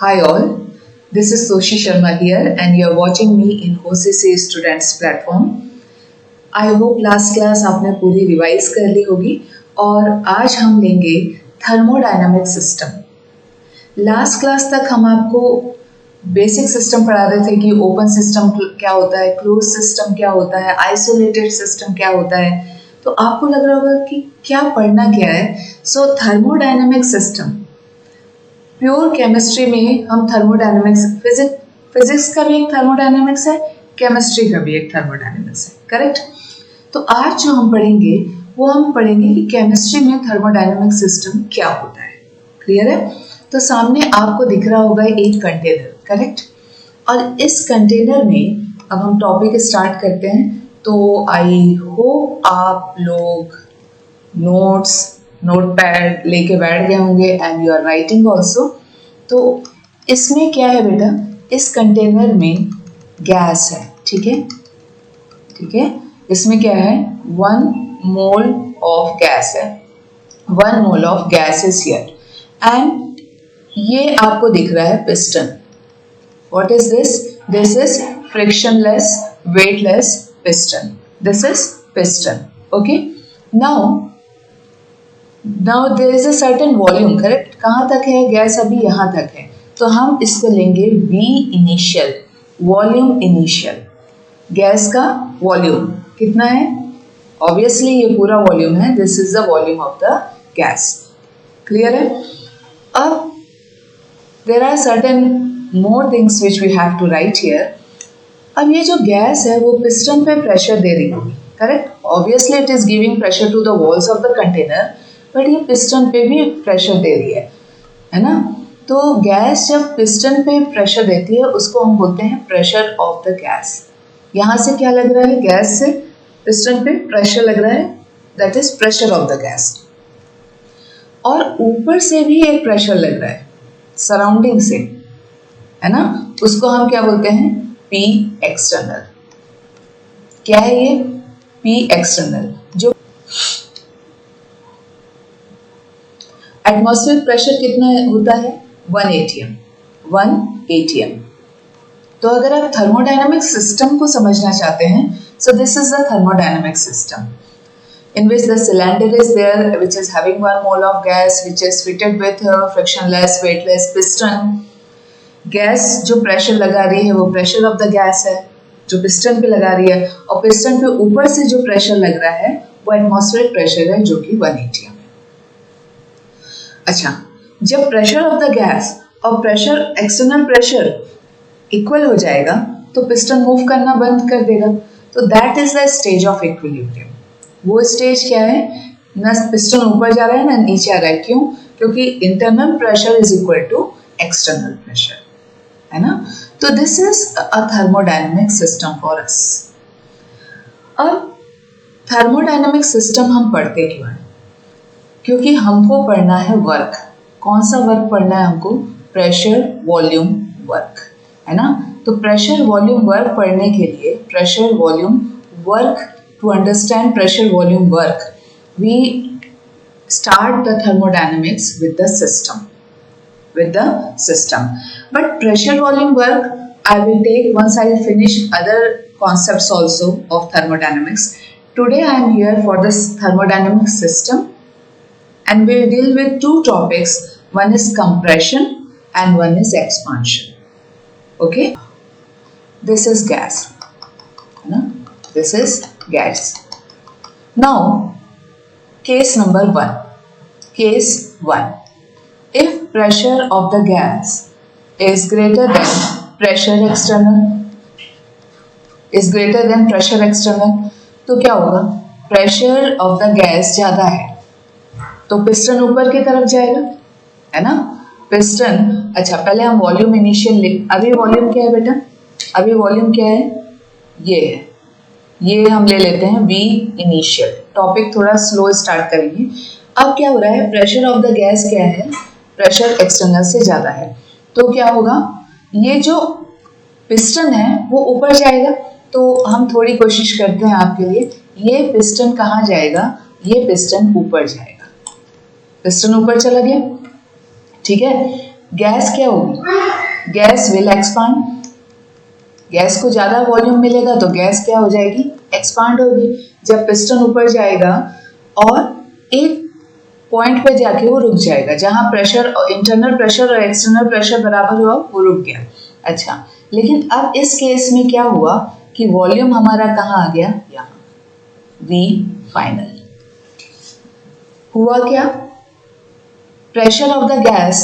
Hi all, this is Soshi Sharma here and you are watching me in OCC Students platform. I hope last class आपने पूरी revise कर ली होगी और आज हम लेंगे थर्मोडायनामिक सिस्टम। लास्ट क्लास तक हम आपको बेसिक सिस्टम पढ़ा रहे थे कि ओपन सिस्टम क्या होता है, क्लोज सिस्टम क्या होता है, आइसोलेटेड सिस्टम क्या होता है। तो आपको लग रहा होगा कि क्या पढ़ना क्या है। सो थर्मोडायनामिक सिस्टम, प्योर केमिस्ट्री में हम थर्मोडायनामिक्स, फिजिक्स का भी एक थर्मोडायनामिक्स है, केमिस्ट्री का भी एक थर्मोडायनामिक्स है, करेक्ट। तो आज जो हम पढ़ेंगे वो हम पढ़ेंगे कि केमिस्ट्री में थर्मोडायनामिक सिस्टम क्या होता है। क्लियर है? तो सामने आपको दिख रहा होगा एक कंटेनर, करेक्ट। और इस कंटेनर में अब हम टॉपिक स्टार्ट करते हैं। तो आई होप आप लोग नोटपैड लेके बैठ गए होंगे and you are writing also. तो इसमें क्या है बेटा, इस कंटेनर में गैस है, ठीक है, ठीक है। इसमें क्या है, 1 मोल ऑफ गैस है, 1 mole of gas is here and ये आपको दिख रहा है piston. What is this? This is frictionless weightless piston. This is piston, okay. Now there is a certain volume, correct. कहाँ तक है गैस? अभी यहाँ तक है। तो हम इसको लेंगे V initial, volume initial. Gas का वॉल्यूम कितना है? ऑब्वियसली ये पूरा वॉल्यूम है, this is the volume of the gas. Clear है? अब there are certain more things which we have to write here. अब ये जो गैस है वो पिस्टन पे प्रेशर दे रही होगी, correct. Obviously it is giving pressure to the walls of the container, but ये पिस्टन पे भी प्रेशर दे रही है ना। तो गैस जब पिस्टन पे प्रेशर देती है उसको हम बोलते हैं प्रेशर ऑफ द गैस। यहाँ से क्या लग रहा है, गैस से पिस्टन पे प्रेशर लग रहा है, that is pressure of the gas. और ऊपर से भी एक प्रेशर लग रहा है सराउंडिंग से, है ना। उसको हम क्या बोलते हैं, P एक्सटर्नल। क्या है ये? P external. जो एटमॉस्फेरिक प्रेशर कितना होता है? 1 atm, 1 atm। तो अगर आप थर्मोडायनामिक सिस्टम को समझना चाहते हैं, so this is the thermodynamic system in which the cylinder is there which is having 1 mole of gas which is fitted with a frictionless weightless piston। Gas जो pressure लगा रही है वो प्रेशर ऑफ द गैस है जो piston पे लगा रही है, और पिस्टन पे ऊपर से जो प्रेशर लग रहा है वो एटमॉस्फेरिक प्रेशर है जो कि 1 atm है। अच्छा, जब प्रेशर ऑफ द गैस और प्रेशर एक्सटर्नल प्रेशर इक्वल हो जाएगा तो पिस्टन मूव करना बंद कर देगा। तो that is the stage of equilibrium. वो स्टेज क्या है, ना पिस्टन ऊपर जा रहा है ना नीचे आ रहा है। क्यों? क्योंकि internal pressure is equal to external pressure, है ना। तो this is a thermodynamic system for us. अब थर्मोडायनामिक सिस्टम हम पढ़ते क्यों हैं? क्योंकि हमको पढ़ना है वर्क। कौन सा वर्क पढ़ना है हमको? प्रेशर वॉल्यूम वर्क, है ना। तो प्रेशर वॉल्यूम वर्क पढ़ने के लिए pressure volume work, to understand pressure volume work, we start the thermodynamics with the system, but pressure volume work I will take once I finish other concepts also of thermodynamics. Today I am here for this thermodynamic system and we will deal with 2 topics. One is compression and one is expansion. Okay, this is gas, no? This is gas. Now, case number 1. Case 1. If pressure of the gas is greater than pressure external, तो क्या होगा? Pressure of the gas ज्यादा है तो piston ऊपर की तरफ जाएगा, है ना। पिस्टन, अच्छा पहले हम वॉल्यूम इनिशियल, अभी वॉल्यूम क्या है बेटा? अभी वॉल्यूम क्या है? ये है, ये हम ले लेते हैं V इनिशियल। टॉपिक थोड़ा स्लो स्टार्ट करेंगे। अब क्या हो रहा है, प्रेशर ऑफ द गैस क्या है? प्रेशर एक्सटर्नल से ज़्यादा है। तो क्या होगा, ये जो पिस्टन है वो ऊपर जाएगा। तो हम थोड़ी कोशिश करते हैं आपके लिए, ये पिस्टन कहाँ जाएगा? ये पिस्टन ऊपर जाएगा। पिस्टन ऊपर चला गया, ठीक है। गैस क्या होगी, गैस विल एक्सपांड। गैस को ज्यादा वॉल्यूम मिलेगा तो गैस क्या हो जाएगी, एक्सपांड होगी। जब पिस्टन ऊपर जाएगा और एक पॉइंट पे जाके वो रुक जाएगा, जहां प्रेशर, इंटरनल प्रेशर और एक्सटर्नल प्रेशर बराबर हुआ, वो रुक गया। अच्छा, लेकिन अब इस केस में क्या हुआ कि वॉल्यूम हमारा कहाँ आ गया, यहाँ, V फाइनल। हुआ क्या, प्रेशर ऑफ द गैस,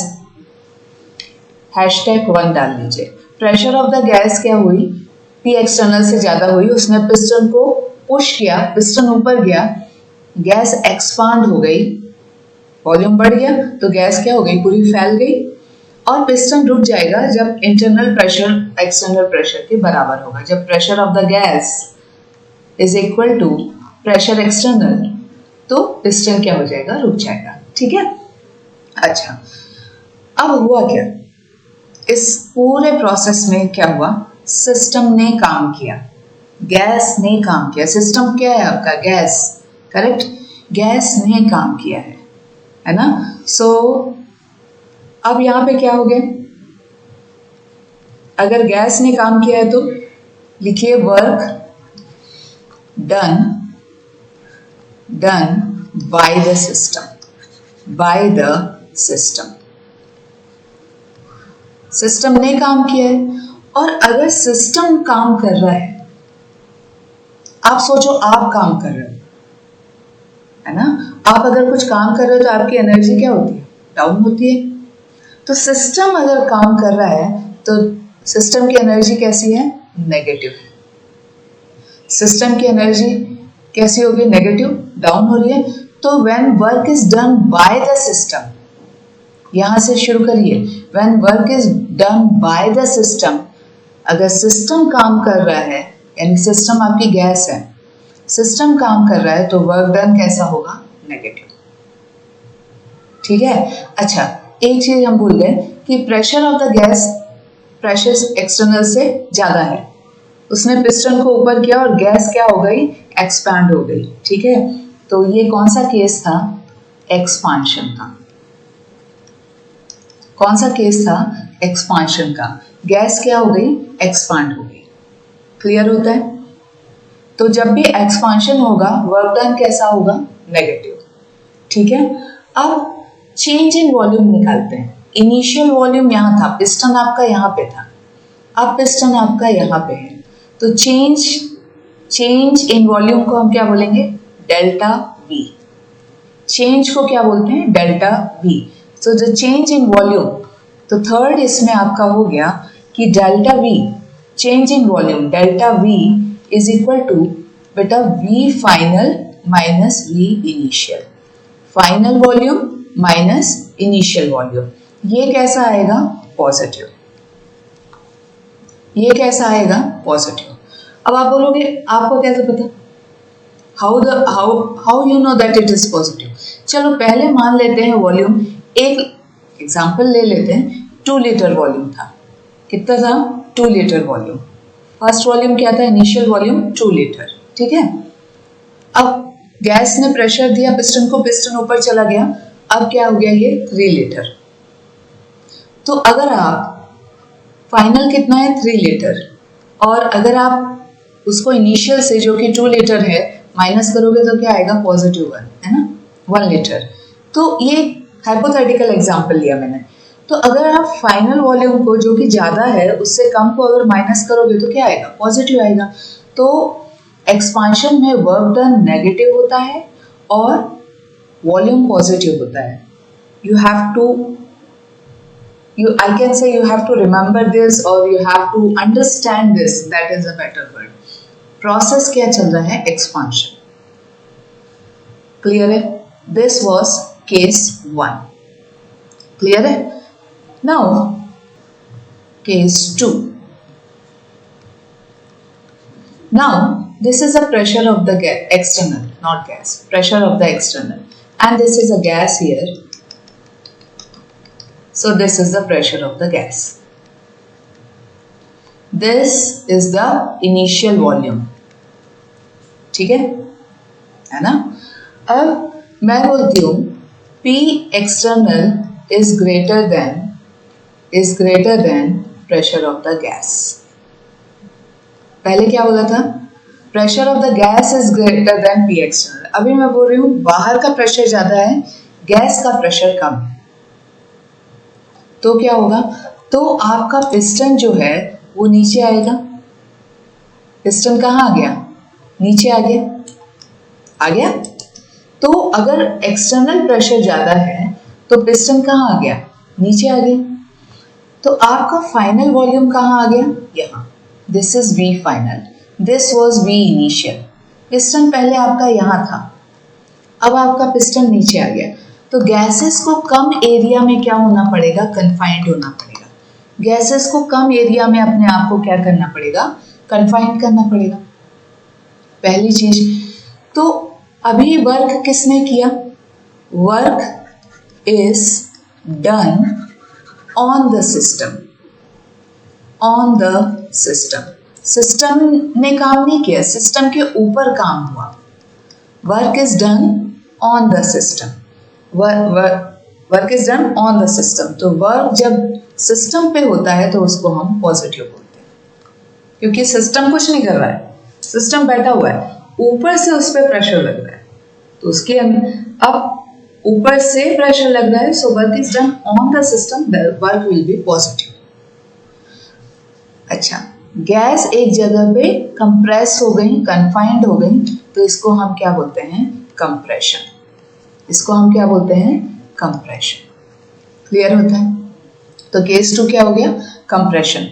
#1 डाल लीजिए। प्रेशर ऑफ द गैस क्या हुई, P एक्सटर्नल से ज्यादा हुई, उसने पिस्टन को पुश किया, पिस्टन ऊपर गया, गैस एक्सपांड हो गई, वॉल्यूम बढ़ गया तो गैस क्या हो गई, पूरी फैल गई। और पिस्टन रुक जाएगा जब इंटरनल प्रेशर एक्सटर्नल प्रेशर के बराबर होगा। जब pressure of the gas is equal to pressure external, तो पिस्टन क्या हो जाएगा, रुक जाएगा। ठीक है। अच्छा, अब हुआ क्या, इस पूरे प्रोसेस में क्या हुआ, सिस्टम ने काम किया, गैस ने काम किया। सिस्टम क्या है आपका, गैस, करेक्ट, गैस ने काम किया है ना। सो अब यहां पे क्या हो गया, अगर गैस ने काम किया है तो लिखिए work done by the system, by the system. System ने काम किया है। और अगर सिस्टम काम कर रहा है, आप सोचो आप काम कर रहे हो, है ना, आप अगर कुछ काम कर रहे हो तो आपकी एनर्जी क्या होती है, डाउन होती है। तो सिस्टम अगर काम कर रहा है तो सिस्टम की एनर्जी कैसी है, नेगेटिव। सिस्टम की एनर्जी कैसी होगी, नेगेटिव, डाउन हो रही है। तो when work is done by the system, यहां से शुरू करिए, when work is done by the system, अगर सिस्टम काम कर रहा है, यानी सिस्टम आपकी गैस है, सिस्टम काम कर रहा है तो वर्क डन कैसा होगा, नेगेटिव। ठीक है। अच्छा, एक चीज हम भूल गए कि pressure of the gas pressure external से ज्यादा है, उसने पिस्टन को ऊपर किया और गैस क्या हो गई, एक्सपैंड हो गई। ठीक है। तो ये कौन सा केस था, एक्सपांशन का। कौन सा केस था, एक्सपांशन का। गैस क्या हो गई, एक्सपांड हो गई। क्लियर होता है। तो जब भी एक्सपांशन होगा वर्क डन कैसा होगा, नेगेटिव। ठीक है। अब चेंज इन वॉल्यूम निकालते हैं। इनिशियल वॉल्यूम यहाँ था, पिस्टन आपका यहाँ पे था, अब पिस्टन आपका यहाँ पे है, तो चेंज इन वॉल्यूम को हम क्या बोलेंगे, डेल्टा V। चेंज को क्या बोलते हैं, डेल्टा V। तो द चेंज इन वॉल्यूम, तो थर्ड इसमें आपका हो गया कि delta V, change in volume delta V is equal to बेटा V final minus V initial. Final volume minus initial volume, ये कैसा आएगा, पॉजिटिव। ये कैसा आएगा, पॉजिटिव। अब आप बोलोगे आपको कैसे पता, how you know that it is positive. चलो पहले मान लेते हैं वॉल्यूम, एक एग्जांपल ले लेते हैं, 2 लीटर वॉल्यूम था। कितना था, 2 लीटर वॉल्यूम। फर्स्ट वॉल्यूम क्या था, इनिशियल वॉल्यूम 2 लीटर। ठीक है। अब गैस ने प्रेशर दिया पिस्टन को, पिस्टन ऊपर चला गया, अब क्या हो गया, ये 3 लीटर। तो अगर आप फाइनल कितना है, 3 लीटर, और अगर आप उसको इनिशियल से जो कि 2 लीटर है माइनस करोगे तो क्या आएगा, +1, है ना, 1 लीटर। तो ये हाइपोथेटिकल एग्जांपल लिया मैंने। तो अगर आप फाइनल वॉल्यूम को जो कि ज्यादा है उससे कम को अगर माइनस करोगे तो क्या आएगा, पॉजिटिव आएगा। तो एक्सपांशन में वर्क डन नेगेटिव होता है और वॉल्यूम पॉजिटिव होता है। You have to, I can say you have to remember this or you have to understand this, that is a better word. Process क्या चल रहा है, expansion. Clear है? This was case 1. Clear है? Now case 2. Now this is the pressure of the external, not gas. Pressure of the external, and this is a gas here. So this is the pressure of the gas. This is the initial volume. ठीक है ना। अब मैं बोलती हूँ P external is greater than is greater than pressure of the gas. पहले क्या बोला था? Pressure of the gas is greater than P external. अभी मैं बोल रही हूँ बाहर का प्रेशर ज्यादा है, गैस का प्रेशर कम है, तो क्या होगा? तो आपका पिस्टन जो है वो नीचे आएगा। पिस्टन कहाँ आ गया? नीचे आ गया। आ गया? तो अगर एक्सटर्नल प्रेशर ज्यादा है तो पिस्टन कहाँ आ गया? नीचे आ गया। तो आपका फाइनल वॉल्यूम कहाँ आ गया? यहाँ। This is V final, this was V initial. Piston पहले आपका यहाँ था, अब आपका पिस्टन नीचे आ गया। तो गैसेस को कम एरिया में क्या होना पड़ेगा? कन्फाइंड होना पड़ेगा। गैसेस को कम एरिया में अपने आप को क्या करना पड़ेगा? कन्फाइंड करना पड़ेगा, पहली चीज। तो अभी वर्क किसने किया? Work is done on the system, on the system. System ने काम नहीं किया, सिस्टम के ऊपर काम हुआ। Work is done on the system, work is done on the system. तो वर्क जब सिस्टम पे होता है तो उसको हम पॉजिटिव बोलते हैं, क्योंकि सिस्टम कुछ नहीं कर रहा है, सिस्टम बैठा हुआ है, ऊपर से उस पर प्रेशर लग रहा है, तो उसके अब ऊपर से प्रेशर लग रहा है, so work is done on the system, work will be positive. अच्छा, गैस एक जगह पे कंप्रेस हो गई, कन्फाइंड हो गई, तो इसको हम क्या बोलते हैं? कंप्रेशन। इसको हम क्या बोलते हैं? कंप्रेशन। क्लियर होता है? तो केस 2 क्या हो गया? कंप्रेशन।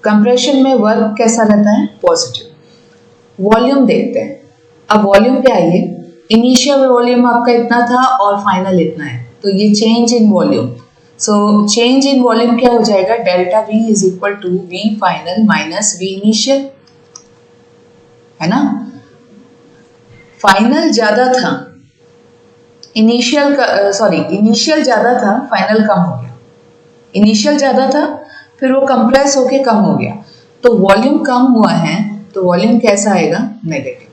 कंप्रेशन में वर्क कैसा रहता है? पॉजिटिव। वॉल्यूम देखते हैं। अब वॉल्यूम पे आइए। इनिशियल वॉल्यूम आपका इतना था और फाइनल इतना है, तो ये change in volume. So change in volume क्या हो जाएगा? Delta V is equal to V final minus V initial, है ना? फाइनल ज्यादा था, इनिशियल इनिशियल ज्यादा था, फाइनल कम हो गया। इनिशियल ज्यादा था, फिर वो कंप्रेस होके कम हो गया, तो वॉल्यूम कम हुआ है, तो वॉल्यूम कैसा आएगा? नेगेटिव।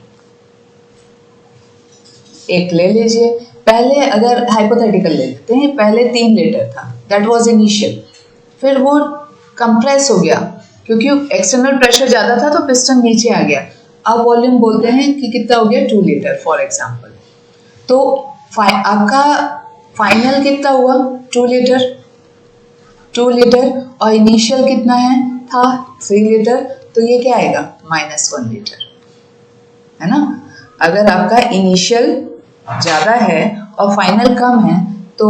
एक ले लीजिए, पहले अगर हाइपोथेटिकल ले लेते हैं, पहले 3 लीटर था, दैट वाज इनिशियल, फिर वो कंप्रेस हो गया क्योंकि एक्सटर्नल प्रेशर ज्यादा था, तो पिस्टन नीचे आ गया। अब वॉल्यूम बोलते हैं कि कितना हो गया? 2 लीटर फॉर एग्जाम्पल। तो आपका फाइनल कितना हुआ? 2 लीटर, 2 लीटर, और इनिशियल कितना है? था 3 लीटर, तो ये क्या आएगा? -1 लीटर, है ना? अगर आपका इनिशियल ज्यादा है और फाइनल कम है, तो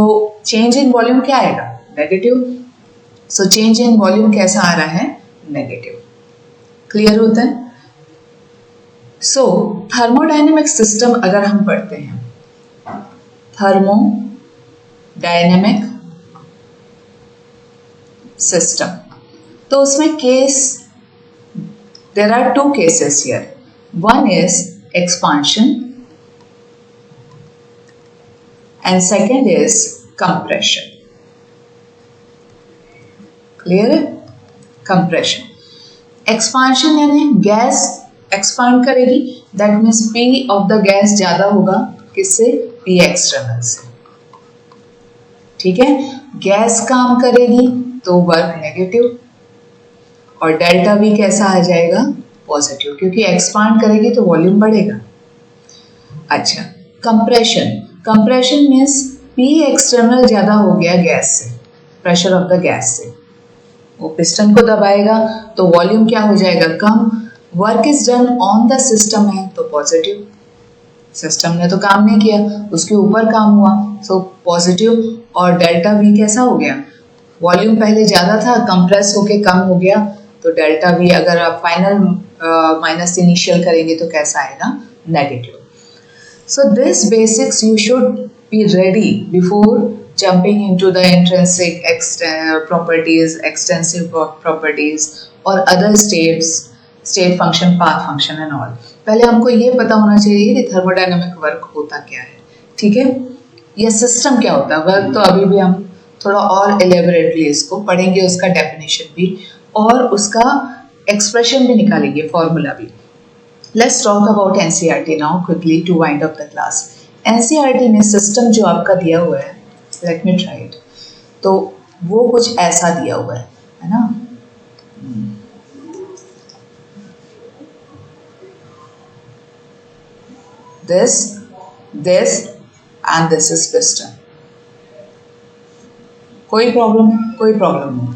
चेंज इन वॉल्यूम क्या आएगा? Negative. So change in volume कैसा आ रहा है? नेगेटिव। क्लियर होता है? सो थर्मोडायनेमिक सिस्टम अगर हम पढ़ते हैं, थर्मोडायनेमिक सिस्टम, तो उसमें case, there are 2 cases here. One is expansion and second is compression. Clear? Compression. Expansion यानी गैस एक्सपांड करेगी, that means P of the gas ज्यादा होगा, किससे? P एक्सटर्नल से। ठीक है? गैस काम करेगी तो वर्क नेगेटिव, और डेल्टा V कैसा आ जाएगा? पॉजिटिव, क्योंकि एक्सपांड करेगी तो वॉल्यूम बढ़ेगा। अच्छा, compression. Compression means P external ज्यादा हो गया गैस से, प्रेशर ऑफ द गैस से, वो पिस्टन को दबाएगा तो वॉल्यूम क्या हो जाएगा? कम। Work is done on the system है तो पॉजिटिव, सिस्टम ने तो काम नहीं किया, उसके ऊपर काम हुआ, सो पॉजिटिव। और डेल्टा V कैसा हो गया? वॉल्यूम पहले ज्यादा था, कंप्रेस होके कम हो गया, तो डेल्टा V अगर आप फाइनल माइनस इनिशियल करेंगे तो कैसा आएगा? Negative. So this basics you should be ready before jumping into the intrinsic properties, extensive properties और other states, state function, path function and all. पहले हमको ये पता होना चाहिए कि थर्मोडायनेमिक वर्क होता क्या है, ठीक है? ये सिस्टम क्या होता है? वर्क तो अभी भी हम थोड़ा और एलेबोरेटली इसको पढ़ेंगे, उसका डेफिनेशन भी और उसका एक्सप्रेशन भी निकालेंगे, फॉर्मूला भी। Let's talk about NCERT now quickly to wind up the class. NCERT में सिस्टम जो आपका दिया हुआ है, लेट मी ट्राई इट। तो वो कुछ ऐसा दिया हुआ है ना। this and this is piston. कोई प्रॉब्लम नहीं।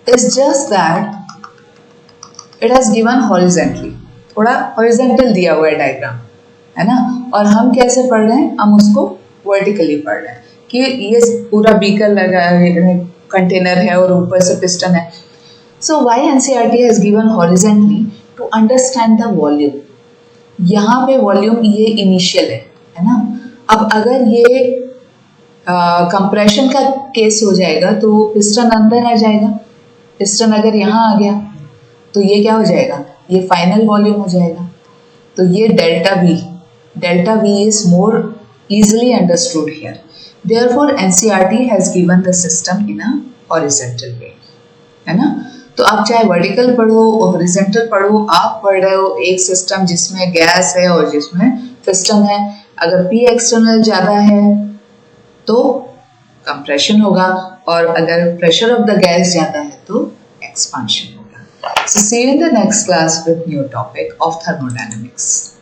It's just that it has given horizontally, थोड़ा horizontal दिया हुआ है डायग्राम, है ना। और हम कैसे पढ़ रहे हैं, हम उसको वर्टिकली पढ़ रहे हैं कि ये पूरा बीकर लगा कंटेनर है और ऊपर से पिस्टन है। So why NCERT has given horizontally to understand the volume। यहाँ पे वॉल्यूम ये इनिशियल है ना। अब अगर ये कंप्रेशन का केस हो जाएगा तो पिस्टन अंदर आ जाएगा। पिस्टन अगर यहाँ आ गया तो ये क्या हो जाएगा, ये फाइनल वॉल्यूम हो जाएगा। तो ये delta we is more easily understood here. Therefore NCERT has given the system in a horizontal way, है ना। तो आप चाहे वर्टिकल पढ़ो हॉरिजॉन्टल पढ़ो, आप पढ़ रहे हो एक सिस्टम जिसमें गैस है और जिसमें पिस्टन है। अगर P एक्सटर्नल ज़्यादा है तो कंप्रेशन होगा, और अगर प्रेशर ऑफ द गैस ज़्यादा है तो एक्सपांशन होगा। So see you in the next class with new topic of thermodynamics.